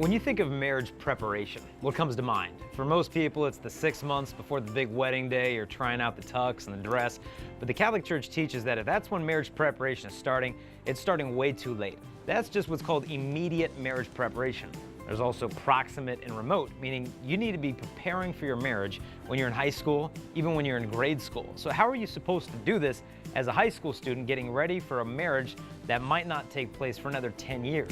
When you think of marriage preparation, what comes to mind? For most people, it's the 6 months before the big wedding day. You're trying out the tux and the dress. But the Catholic Church teaches that if that's when marriage preparation is starting, it's starting way too late. That's just what's called immediate marriage preparation. There's also proximate and remote, meaning you need to be preparing for your marriage when you're in high school, even when you're in grade school. So how are you supposed to do this as a high school student getting ready for a marriage that might not take place for another 10 years?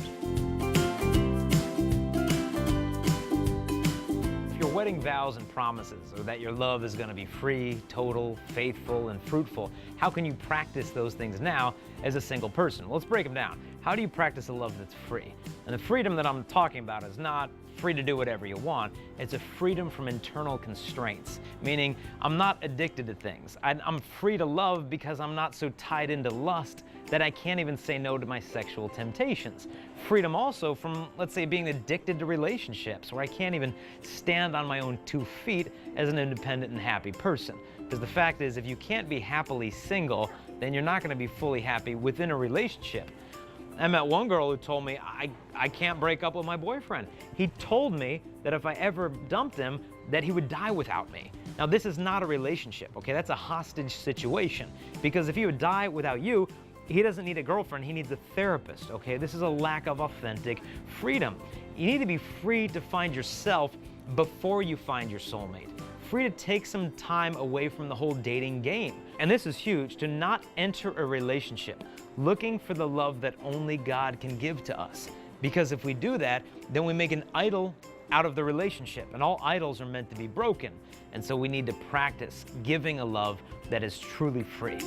Your wedding vows and promises are that your love is going to be free, total, faithful, and fruitful. How can you practice those things now as a single person? Well, let's break them down. How do you practice a love that's free? And the freedom that I'm talking about is not free to do whatever you want. It's a freedom from internal constraints, meaning I'm not addicted to things. I'm free to love because I'm not so tied into lust that I can't even say no to my sexual temptations. Freedom also from, let's say, being addicted to relationships where I can't even stand on my own 2 feet as an independent and happy person. Because the fact is, if you can't be happily single, then you're not going to be fully happy within a relationship. I met one girl who told me, I can't break up with my boyfriend. He told me that if I ever dumped him, that he would die without me. Now, this is not a relationship, okay? That's a hostage situation. Because if he would die without you, he doesn't need a girlfriend, he needs a therapist, okay? This is a lack of authentic freedom. You need to be free to find yourself before you find your soulmate. Free to take some time away from the whole dating game. And this is huge, to not enter a relationship looking for the love that only God can give to us. Because if we do that, then we make an idol out of the relationship, and all idols are meant to be broken. And so we need to practice giving a love that is truly free.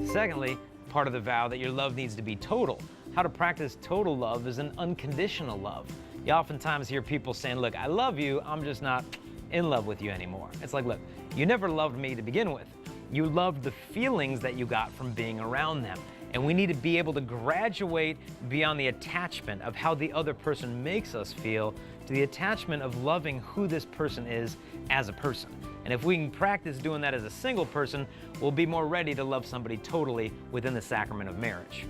Secondly, part of the vow that your love needs to be total. How to practice total love is an unconditional love. You oftentimes hear people saying, look, I love you, I'm just not in love with you anymore. It's like, look, you never loved me to begin with. You loved the feelings that you got from being around them. And we need to be able to graduate beyond the attachment of how the other person makes us feel to the attachment of loving who this person is as a person. And if we can practice doing that as a single person, we'll be more ready to love somebody totally within the sacrament of marriage.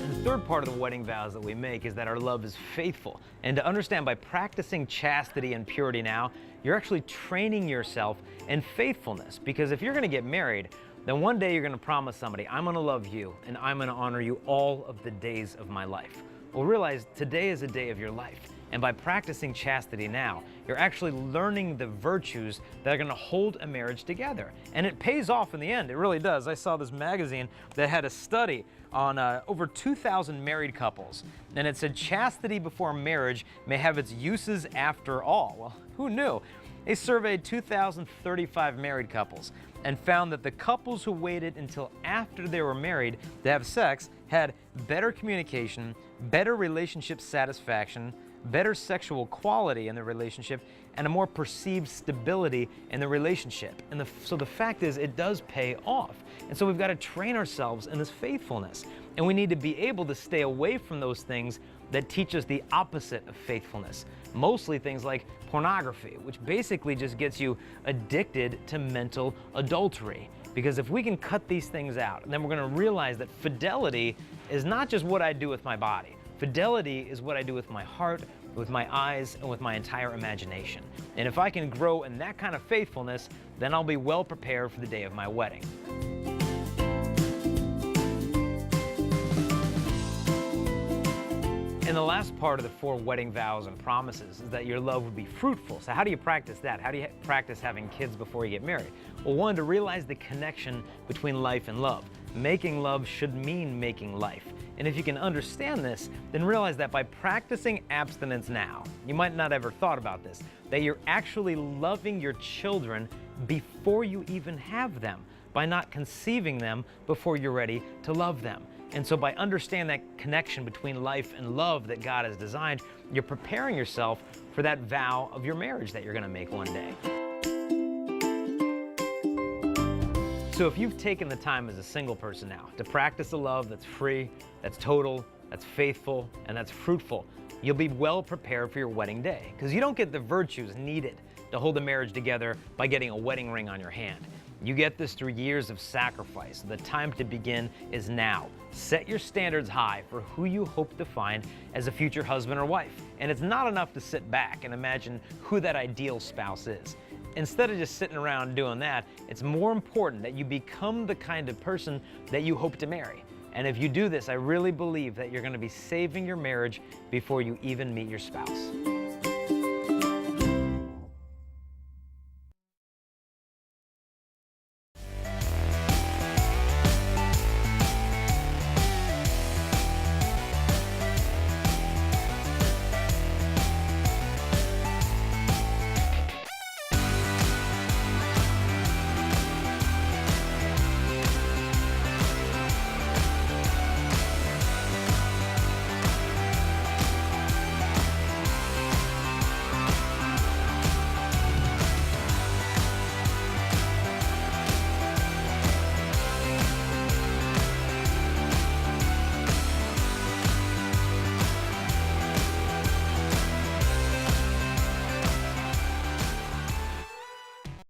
The third part of the wedding vows that we make is that our love is faithful. And to understand, by practicing chastity and purity now, you're actually training yourself in faithfulness. Because if you're going to get married, then one day you're going to promise somebody, I'm going to love you and I'm going to honor you all of the days of my life. Well, realize today is a day of your life. And by practicing chastity now, you're actually learning the virtues that are going to hold a marriage together. And it pays off in the end. It really does. I saw this magazine that had a study on over 2,000 married couples. And it said chastity before marriage may have its uses after all. Well, who knew? They surveyed 2,035 married couples and found that the couples who waited until after they were married to have sex had better communication, better relationship satisfaction, better sexual quality in the relationship, and a more perceived stability in the relationship. And so the fact is, it does pay off. And so we've got to train ourselves in this faithfulness. And we need to be able to stay away from those things that teach us the opposite of faithfulness. Mostly things like pornography, which basically just gets you addicted to mental adultery. Because if we can cut these things out, then we're going to realize that fidelity is not just what I do with my body. Fidelity is what I do with my heart, with my eyes, and with my entire imagination. And if I can grow in that kind of faithfulness, then I'll be well prepared for the day of my wedding. And the last part of the 4 wedding vows and promises is that your love would be fruitful. So how do you practice that? How do you practice having kids before you get married? Well, one, to realize the connection between life and love. Making love should mean making life. And if you can understand this, then realize that by practicing abstinence now, you might not ever thought about this, that you're actually loving your children before you even have them, by not conceiving them before you're ready to love them. And so by understanding that connection between life and love that God has designed, you're preparing yourself for that vow of your marriage that you're going to make one day. So if you've taken the time as a single person now to practice a love that's free, that's total, that's faithful, and that's fruitful, you'll be well prepared for your wedding day. Because you don't get the virtues needed to hold a marriage together by getting a wedding ring on your hand. You get this through years of sacrifice. The time to begin is now. Set your standards high for who you hope to find as a future husband or wife. And it's not enough to sit back and imagine who that ideal spouse is. Instead of just sitting around doing that, it's more important that you become the kind of person that you hope to marry. And if you do this, I really believe that you're going to be saving your marriage before you even meet your spouse.